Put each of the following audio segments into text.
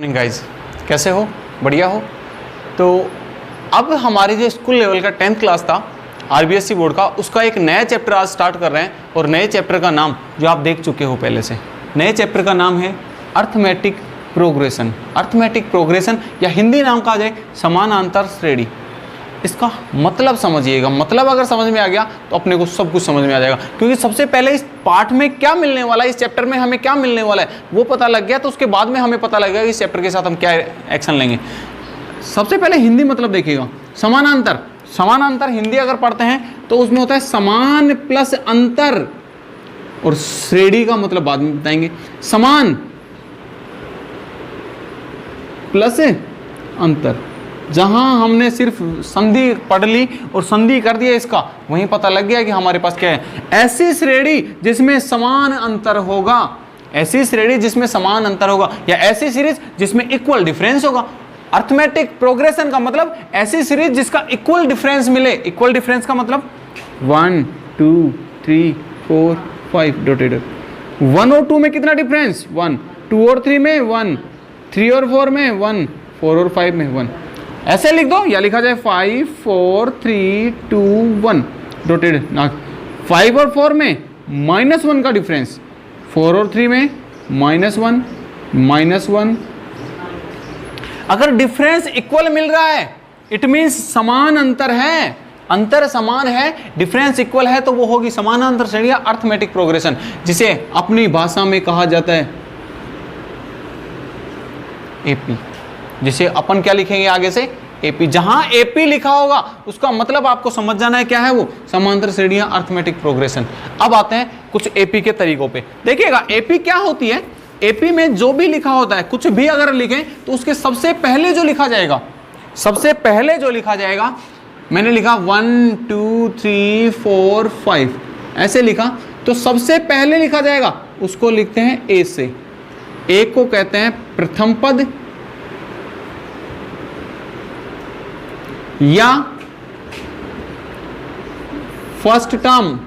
Morning guys, कैसे हो? बढ़िया हो? तो अब हमारे जो स्कूल लेवल का 10th क्लास था आरबीएसई बोर्ड का, उसका एक नया चैप्टर आज स्टार्ट कर रहे हैं। और नए चैप्टर का नाम जो आप देख चुके हो पहले से, नए चैप्टर का नाम है अर्थमेटिक प्रोग्रेशन। अर्थमेटिक प्रोग्रेशन या हिंदी नाम कहा जाए समानांतर श्रेणी। इसका मतलब समझिएगा, मतलब अगर समझ में आ गया तो अपने को सब कुछ समझ में आ जाएगा। क्योंकि सबसे पहले इस पार्ट में क्या मिलने वाला है, इस चैप्टर में हमें क्या मिलने वाला है वो पता लग गया, तो उसके बाद में हमें पता लगेगा कि इस चैप्टर के साथ हम क्या एक्शन लेंगे। सबसे पहले हिंदी मतलब देखिएगा, समानांतर। समानांतर हिंदी अगर पढ़ते हैं तो उसमें होता है समान प्लस अंतर, और श्रेणी का मतलब बाद में बताएंगे। समान प्लस अंतर, जहां हमने सिर्फ संधि पढ़ ली और संधि कर दिया इसका, वहीं पता लग गया कि हमारे पास क्या है। ऐसी श्रेणी जिसमें समान अंतर होगा, ऐसी श्रेणी जिसमें समान अंतर होगा, या ऐसी सीरीज जिसमें इक्वल डिफरेंस होगा। अर्थमेटिक प्रोग्रेशन का मतलब ऐसी सीरीज जिसका इक्वल डिफरेंस मिले। इक्वल डिफरेंस का मतलब 1 2 3 4 5 डॉटेड। 1 और 2 में कितना डिफरेंस? 1। 2 और 3 में 1, 3 और 4 में 1, 4 और 5 में 1। ऐसे लिख दो, या लिखा जाए 5 4 3 2 1 डॉटेड ना। 5 और 4 में -1 का डिफरेंस, 4 और 3 में -1 -1। अगर डिफरेंस इक्वल मिल रहा है इट मीन्स समान अंतर है, अंतर समान है, डिफरेंस इक्वल है, तो वो होगी समानांतर श्रेणी या अर्थमेटिक प्रोग्रेशन, जिसे अपनी भाषा में कहा जाता है एपी। जिसे अपन क्या लिखेंगे आगे से? एपी। जहां एपी लिखा होगा उसका मतलब आपको समझ जाना है क्या है वो, समांतर श्रेणी या अर्थमेटिक प्रोग्रेशन। अब आते हैं कुछ एपी के तरीकों पे। देखिएगा एपी क्या होती है। एपी में जो भी लिखा होता है, कुछ भी अगर लिखें तो उसके सबसे पहले जो लिखा जाएगा, सबसे पहले जो लिखा जाएगा, मैंने लिखा 1 2 3 4 5 ऐसे लिखा, तो सबसे पहले लिखा जाएगा उसको लिखते हैं ए से। ए को कहते हैं प्रथम पद या फर्स्ट टर्म।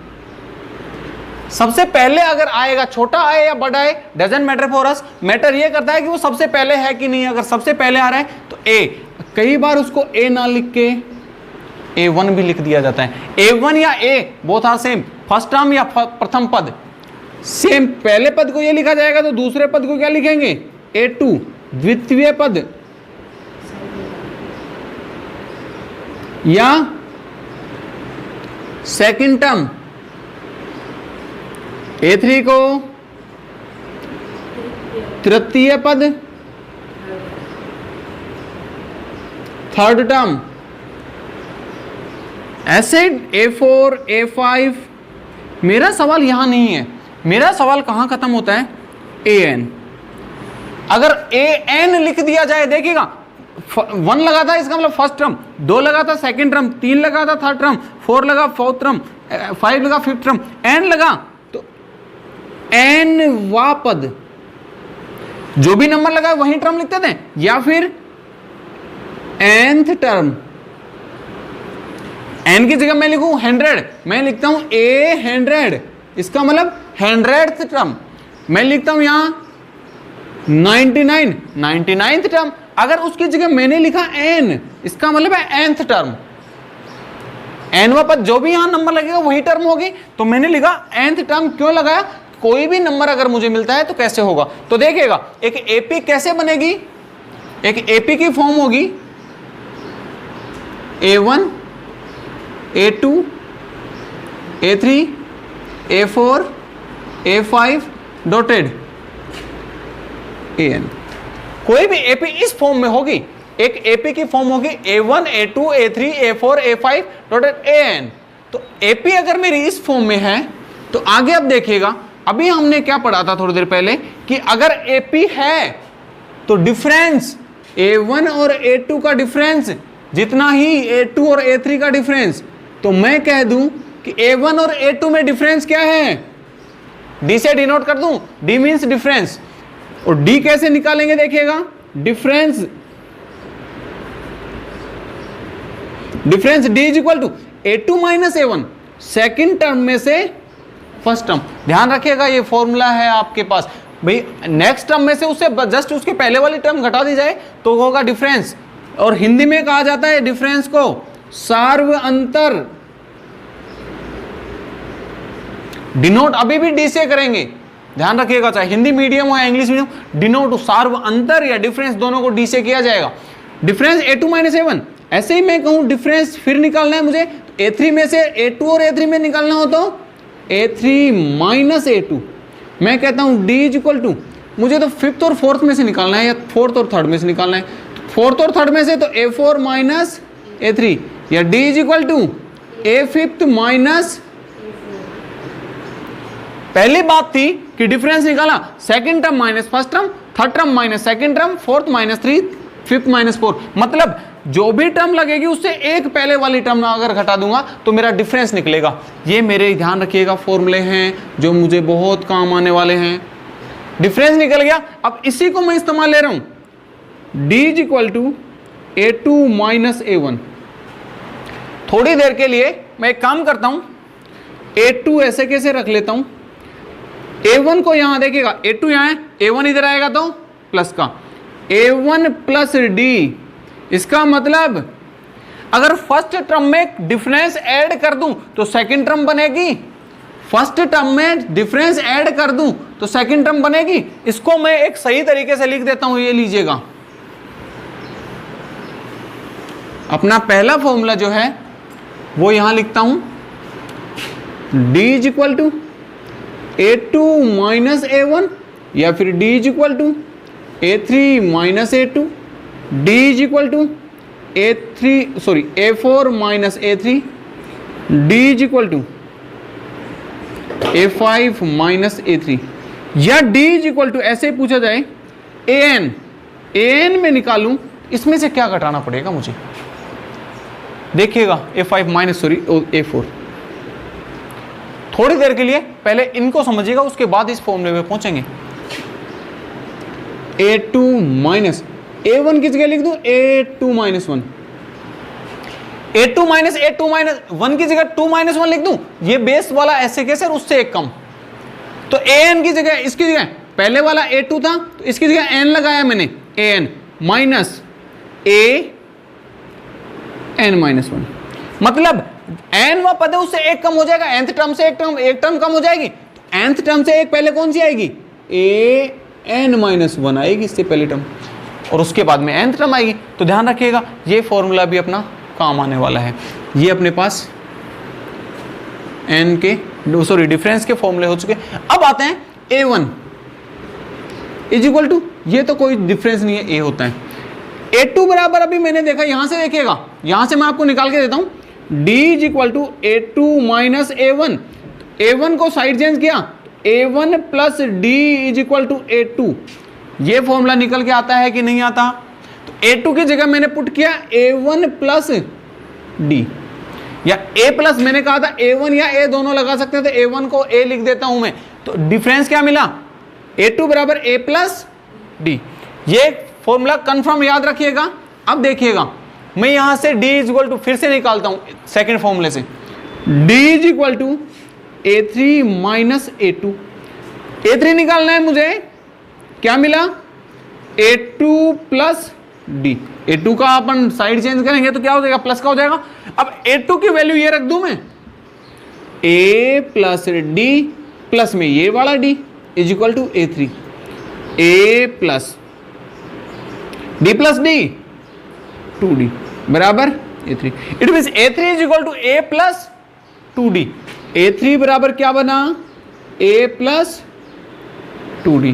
सबसे पहले अगर आएगा, छोटा आए या बड़ा आए, doesn't matter for us. Matter ये करता है कि वो सबसे पहले है कि नहीं। अगर सबसे पहले आ रहा है तो ए। कई बार उसको ए ना लिख के A1 भी लिख दिया जाता है। A1 या A both are same, first term या प्रथम पद सेम। पहले पद को ये लिखा जाएगा तो दूसरे पद को क्या लिखेंगे? A2। द्वितीय पद या सेकंड टर्म A3 को तृतीय पद, थर्ड टर्म ऐसे A4 A5। मेरा सवाल यहां नहीं है, मेरा सवाल कहां खत्म होता है? AN। अगर AN लिख दिया जाए, देखिएगा 1 लगा था इसका मतलब फर्स्ट टर्म, 2 लगा था सेकंड टर्म, 3 लगा था थर्ड टर्म, 4 लगा फोर्थ टर्म, 5 लगा फिफ्थ टर्म, N लगा तो N वा पद। जो भी नंबर लगा वही टर्म लिखते थे, या फिर nth टर्म। N की जगह मैं लिखूं 100, मैं लिखता हूं A100, इसका मतलब 100th टर्म। मैं लिखता हूं यहां 99, 99th टर्म। अगर उसकी जगह मैंने लिखा N, इसका मतलब है nth टर्म। nवा पद, जो भी यहां नंबर लगेगा वही टर्म होगी, तो मैंने लिखा nth टर्म। क्यों लगाया? कोई भी नंबर अगर मुझे मिलता है तो कैसे होगा। तो देखिएगा एक एपी कैसे बनेगी। एक एपी की फॉर्म होगी A1 A2 A3 A4 A5 dotted AN। कोई भी एपी इस फॉर्म में होगी। एक एपी की फॉर्म होगी A1 A2 A3 A4 A5 dotted AN। तो एपी अगर मेरी इस फॉर्म में है तो आगे अब देखिएगा, अभी हमने क्या पढ़ा था थोड़ी देर पहले कि अगर एपी है तो डिफरेंस A1 और A2 का डिफरेंस जितना ही A2 और A3 का डिफरेंस, तो मैं कह दूं कि A1 और A2 में डिफरेंस क्या है? D से डिनोट कर दूं, D मींस डिफरेंस। और D कैसे निकालेंगे देखिएगा, difference D is equal to A2 minus A1, second term में से फर्स्ट टर्म। ध्यान रखिएगा ये फॉर्मूला है आपके पास, भाई नेक्स्ट टर्म में से उससे जस्ट उसके पहले वाली टर्म घटा दी जाए तो होगा डिफरेंस, और हिंदी में कहा जाता है डिफरेंस को सार्व अंतर। डिनोट अभी भी डी से करेंगे, ध्यान रखिएगा, चाहे हिंदी मीडियम हो या इंग्लिश मीडियम, डिनोट सार्व अंतर या डिफरेंस दोनों को डी से किया जाएगा। डिफरेंस a2 माइनस a1, ऐसे ही मैं कहूं डिफरेंस फिर निकालना है मुझे, तो a3 में से a2 और a3 में निकालना हो तो a3 माइनस a2, मैं कहता हूं d इज इक्वल टू, मुझे तो फिफ्थ और फोर्थ में से निकालना है या फोर्थ और थर्ड में से निकालना है, फोर्थ और थर्ड में से तो a4 माइनस a3 या d is equal to a fifth minus, पहली बात थी कि डिफरेंस निकाला, second term minus first term, third term minus second term, fourth minus three, fifth minus four, मतलब जो भी टर्म लगेगी उससे एक पहले वाली टर्म अगर घटा दूंगा तो मेरा डिफरेंस निकलेगा। ये मेरे ध्यान रखिएगा फॉर्मूले हैं जो मुझे बहुत काम आने वाले हैं। डिफरेंस निकल गया, अब इसी को मैं इस्तेमाल ले रहा हूं, d is equal to a2 minus a1। थोड़ी देर के लिए मैं एक काम करता हूं, a2 ऐसे कैसे रख लेता हूं, a1 को यहां देखिएगा, a2 यहां है, a1 इधर आएगा तो प्लस का a1 प्लस d, इसका मतलब अगर फर्स्ट टर्म में डिफरेंस ऐड कर दूं तो सेकंड टर्म बनेगी, फर्स्ट टर्म में डिफरेंस ऐड कर दूं तो सेकंड टर्म बनेगी। इसको मैं एक सही तरीके से लिख देता हूं, ये लीजिएगा, अपना पहला फॉर्मूला जो है वो यहां लिखता हूं, d is equal to a2 minus a1 या फिर d is equal to a3 minus a2, d is equal to a4 minus a3, d is equal to a5 minus a3, या d इज इक्वल टू ऐसे पूछा जाए an में निकालूं, इसमें से क्या घटाना पड़ेगा मुझे, देखिएगा a5 माइनस a4। थोड़ी देर के लिए पहले इनको समझिएगा, उसके बाद इस फॉर्मूले में पहुंचेंगे। a2 माइनस a1 की जगह लिख दूं a2 minus 1, a2 minus a2 minus 1 की जगह 2 माइनस 1 लिख दूं, ये बेस वाला ऐसे कैसे उससे एक कम, तो an की जगह, इसकी जगह पहले वाला a2 था तो इसकी जगह n लगाया मैंने, an माइनस n माइनस 1, मतलब n वा पद है उससे एक कम हो जाएगा, nth टर्म से एक टर्म कम हो जाएगी, तो nth टर्म से एक पहले कौन सी आएगी, an माइनस 1 आएगी इससे पहले टर्म, और उसके बाद में nth टर्म आएगी। तो ध्यान रखिएगा ये फॉर्मूला भी अपना काम आने वाला है। ये अपने पास n के डिफरेंस के फॉर्मूले हो चुके। अब आते हैं a1 इज इक्वल टू, ये तो कोई डिफरेंस नहीं है, a होता है, a2 बराबर, अभी मैंने देखा यहां से देखिएगा, यहां से मैं आपको निकाल के देता हूं, d is equal to a2 minus a1, a1 को साइड चेंज किया, a1 plus d is equal to a2, ये फॉर्मूला निकल के आता है कि नहीं आता, तो a2 की जगह मैंने पुट किया a1 प्लस d, या a प्लस, मैंने कहा था a1 या a दोनों लगा सकते हैं, तो a1 को a लिख देता हूं मैं, तो डिफरेंस क्या मिला, a2 बराबर a प्लस d। ये फॉर्मूला कंफर्म याद रखिएगा। अब देखिएगा मैं यहां से d इज इक्वल टू फिर से निकालता हूं सेकंड फॉर्मूले से, d is equal to a3 minus a2, a3 निकालना है मुझे, क्या मिला, a2 प्लस d, a2 का अपन साइड चेंज करेंगे तो क्या हो जाएगा, प्लस का हो जाएगा। अब a2 की वैल्यू ये रख दूं मैं, a प्लस d प्लस में ये वाला d is equal to a3, a plus d plus d 2d बराबर a3, it means a3 is equal to a plus 2d, a3 बराबर क्या बना, a प्लस 2d।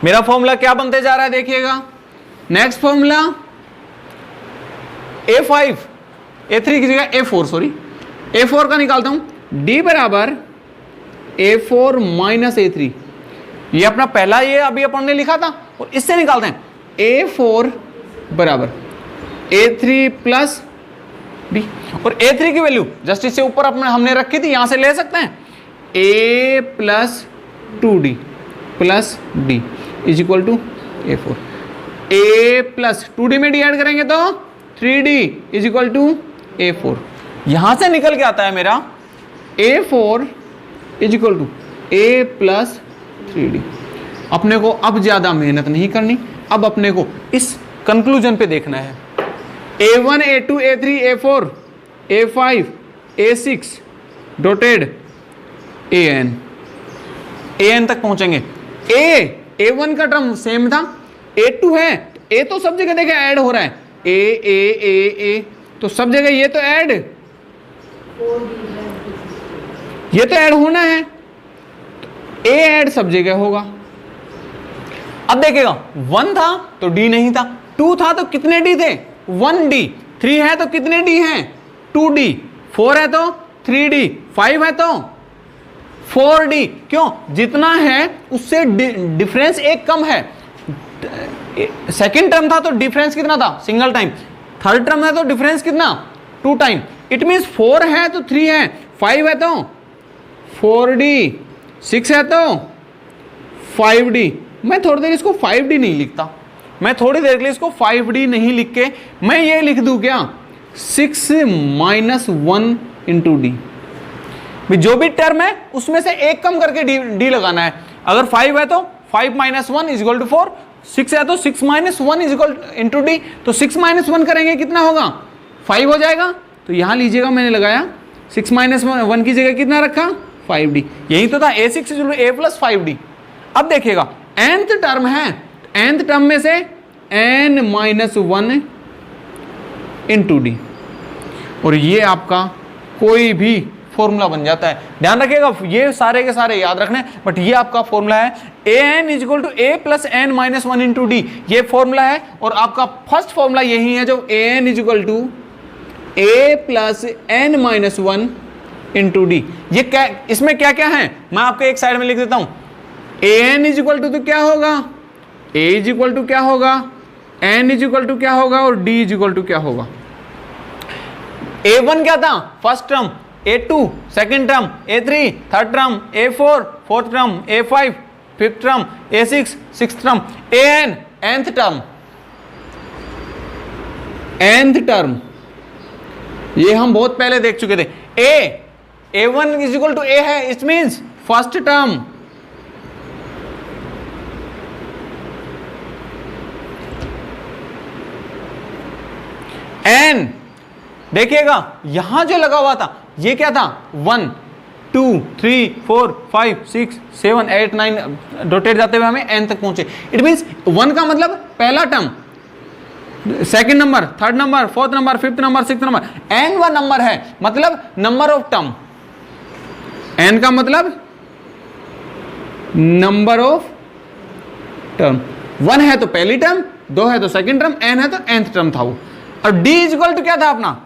मेरा फॉर्मूला क्या बनते जा रहा है देखिएगा, नेक्स्ट फॉर्मूला a5, a3 की जगह a4 का निकालता हूं, d बराबर a4 माइनस a3, ये अपना पहला ये अभी अपन ने लिखा था, और इससे निकालते हैं a4 बराबर a3 प्लस d, और a3 की वैल्यू जस्ट इससे ऊपर अपने हमने रखी थी, यहां से ले सकते हैं, a plus 2d plus d is equal to a4, a plus 2d में d ऐड करेंगे तो 3d is equal to a4, यहां से निकल के आता है मेरा a4 is equal to a plus 3d। अपने को अब ज्यादा मेहनत नहीं करनी, अब अपने को इस कंक्लूजन पे देखना है। A1 A2 A3 A4 A5 A6 dotted AN तक पहुंचेंगे। A1 का टर्म सेम था, A2 है, A तो सब जगह देखे ऐड हो रहा है, A तो सब जगह ये तो ऐड, ये तो ऐड होना है, A ऐड सब जगह होगा। अब देखिएगा 1 था तो D नहीं था, 2 था तो कितने D थे 1D, 3 है तो कितने D हैं 2D, 4 है तो 3D, 5 है तो 4D। क्यों? जितना है उससे डिफरेंस एक कम है। सेकंड टर्म था तो डिफरेंस कितना था सिंगल टाइम, थर्ड टर्म है तो डिफरेंस कितना 2 टाइम। इट मींस 4 है तो 3 है, 5 है तो 4D, 6 है तो 5D। मैं थोड़ी देर इसको 5D नहीं लिखता, मैं थोड़ी देर के लिए इसको 5D नहीं लिख के मैं ये लिख दूं क्या 6 - 1 × D। जो भी टर्म है उसमें से एक कम करके D लगाना है। अगर 5 है तो 5 - 1 = 4, 6 है तो 6 - 1 × D, तो 6 - 1 करेंगे कितना होगा 5 हो जाएगा। तो यहां लीजिएगा मैंने लगाया 6 - 1 की जगह कितना रखा 5D, यही तो था A6 = A + 5D। अब देखिएगा nth टर्म है, nth टर्म में से n - 1 × D, और ये आपका कोई भी फॉर्मूला बन जाता है। ध्यान रखिएगा ये सारे के सारे याद रखने, बट ये आपका फॉर्मूला है an = A + n - 1 × D, ये फॉर्मूला है। और आपका फर्स्ट फॉर्मूला यही है जो an = A + n - 1 × D। ये क्या, इसमें क्या क्या है मैं आपको एक साइड में लिख देता हूं। an = तो क्या होगा, a = क्या होगा, n = क्या होगा और d = क्या होगा। A1 क्या था first term, A2 second term, A3 third term, A4 fourth term, A5 fifth term, A6 sixth term, AN nth term, nth term ये हम बहुत पहले देख चुके थे। A1 = A है, it means first term, N देखिएगा यहां जो लगा हुआ था ये क्या था 1 2 3 4 5 6 7 8 9 रोटेट जाते हुए हमें n तक पहुंचे। इट मींस 1 का मतलब पहला term, second number, third number, fourth number, fifth number, sixth number, n वा नंबर है मतलब नंबर ऑफ टर्म। n का मतलब नंबर ऑफ टर्म, 1 है तो पहली टर्म, 2 है तो सेकंड टर्म, n है तो nth टर्म था वो। और d = क्या था अपना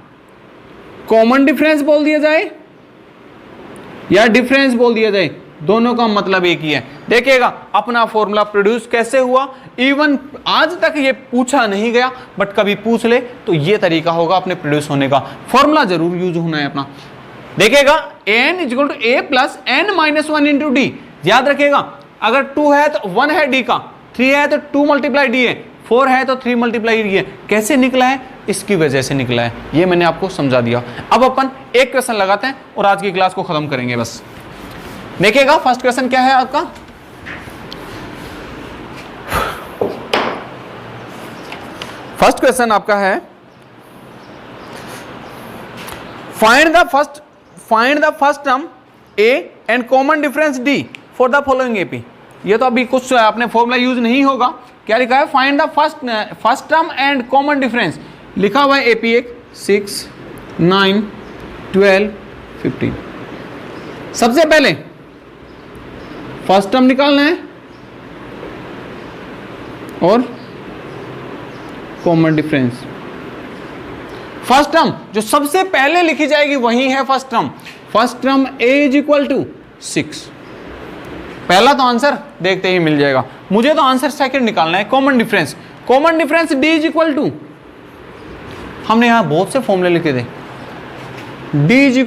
कॉमन डिफरेंस बोल दिया जाए या डिफरेंस बोल दिया जाए, दोनों का मतलब एक ही है। देखिएगा अपना फॉर्मूला प्रोड्यूस कैसे हुआ, इवन आज तक ये पूछा नहीं गया बट कभी पूछ ले तो ये तरीका होगा अपने प्रोड्यूस होने का। फॉर्मूला जरूर यूज होना है अपना। देखिएगा an = A + n - 1 × D। याद रखिएगा अगर 2 है तो 1 है D का, 3 है तो 2 × D है, 4 है तो 3 × D है। कैसे निकला है, इसकी वजह से निकला है, ये मैंने आपको समझा दिया। अब अपन एक क्वेश्चन लगाते हैं और आज की क्लास को खत्म करेंगे बस। देखिएगा फर्स्ट क्वेश्चन क्या है आपका, फर्स्ट क्वेश्चन आपका है find the first term A and common difference D for the following AP। ये तो अभी कुछ आपने फॉर्मूला यूज नहीं होगा। क्या लिखा है, find the first term and common difference, लिखा हुआ है AP 1 6 9 12 15। सबसे पहले फर्स्ट टर्म निकालना है और कॉमन डिफरेंस। फर्स्ट टर्म जो सबसे पहले लिखी जाएगी वही है first term. First term A = 6। पहला तो आंसर देखते ही मिल जाएगा। मुझे तो आंसर सेकंड निकालना है, common difference. Common difference D = हमने यहां बहुत से फॉर्मूले लिखे थे। D =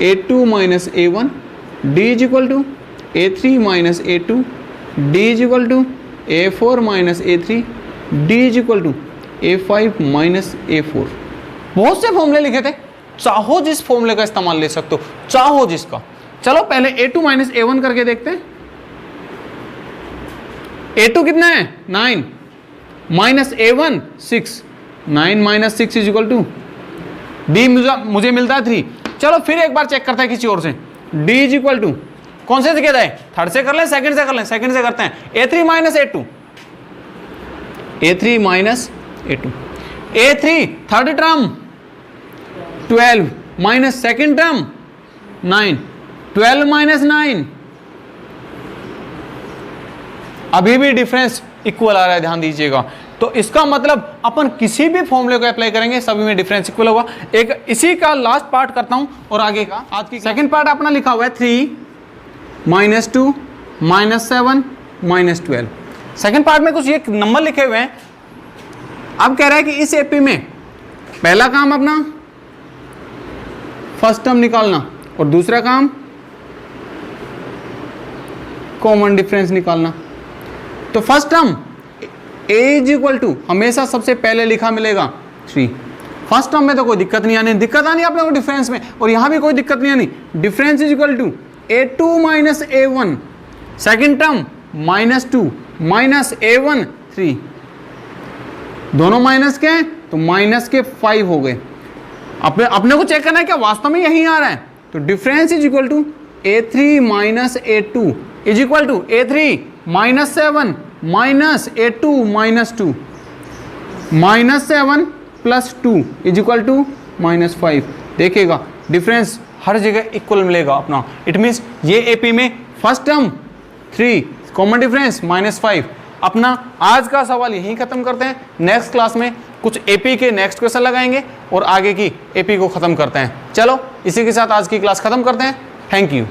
A2 - A1, D = A3 - A2, D = A4 - A3, D = A5 - A4। बहुत से फॉर्मूले लिखे थे, चाहो जिस फॉर्मूले का इस्तेमाल ले सकते हो, चाहो जिसका। चलो पहले A2 - A1 करके देखते हैं। A2 कितना है 9 minus A1 6, 9 minus 6 is equal to D मुझे मिलता है 3। चलो फिर एक बार चेक करते हैं किसी और से। D इज इक्वल टू कौन से कहता है, थर्ड से कर लें सेकंड से कर लें, सेकंड से करते हैं। A3 minus A2, A3 minus A2, A3 third term 12 minus second term 9, 12 minus 9, अभी भी डिफरेंस इक्वल आ रहा है, ध्यान दीजिएगा। तो इसका मतलब अपन किसी भी फॉर्मूले को अप्लाई करेंगे सभी में डिफरेंस इक्वल होगा। एक इसी का लास्ट पार्ट करता हूं और आगे का आज की सेकंड पार्ट अपना लिखा हुआ है 3 minus 2 minus 7 minus 12। Second part में कुछ ये नंबर लिखे हुए हैं। अब कह रहा है कि इस एपी में पहला काम अपना फर्स्ट टर्म निकालना और दूसरा काम कॉमन डिफरेंस निकालना। तो first term a is equal to हमेशा सबसे पहले लिखा मिलेगा 3। फर्स्ट टर्म में तो कोई दिक्कत नहीं आनी, दिक्कत आनी अपने को डिफरेंस में, और यहां भी कोई दिक्कत नहीं आनी। Difference is equal to A2 minus A1, second term minus 2 minus A1 3, दोनों माइनस के हैं तो माइनस के 5 हो गए। अपने को चेक करना है क्या वास्तव में यही आ रहा है। तो difference is equal to A3 minus A2 is equal to A3 minus 7 minus A2 minus 2, minus 7 plus 2 is equal to minus 5। देखिएगा डिफरेंस हर जगह इक्वल मिलेगा अपना। इट मीन्स ये एपी में first term 3 common difference minus 5। अपना आज का सवाल यहीं खत्म करते हैं। नेक्स्ट क्लास में कुछ एपी के नेक्स्ट क्वेश्चन लगाएंगे और आगे की एपी को खत्म करते हैं। चलो इसी के साथ आज की क्लास खत्म करते हैं। Thank you.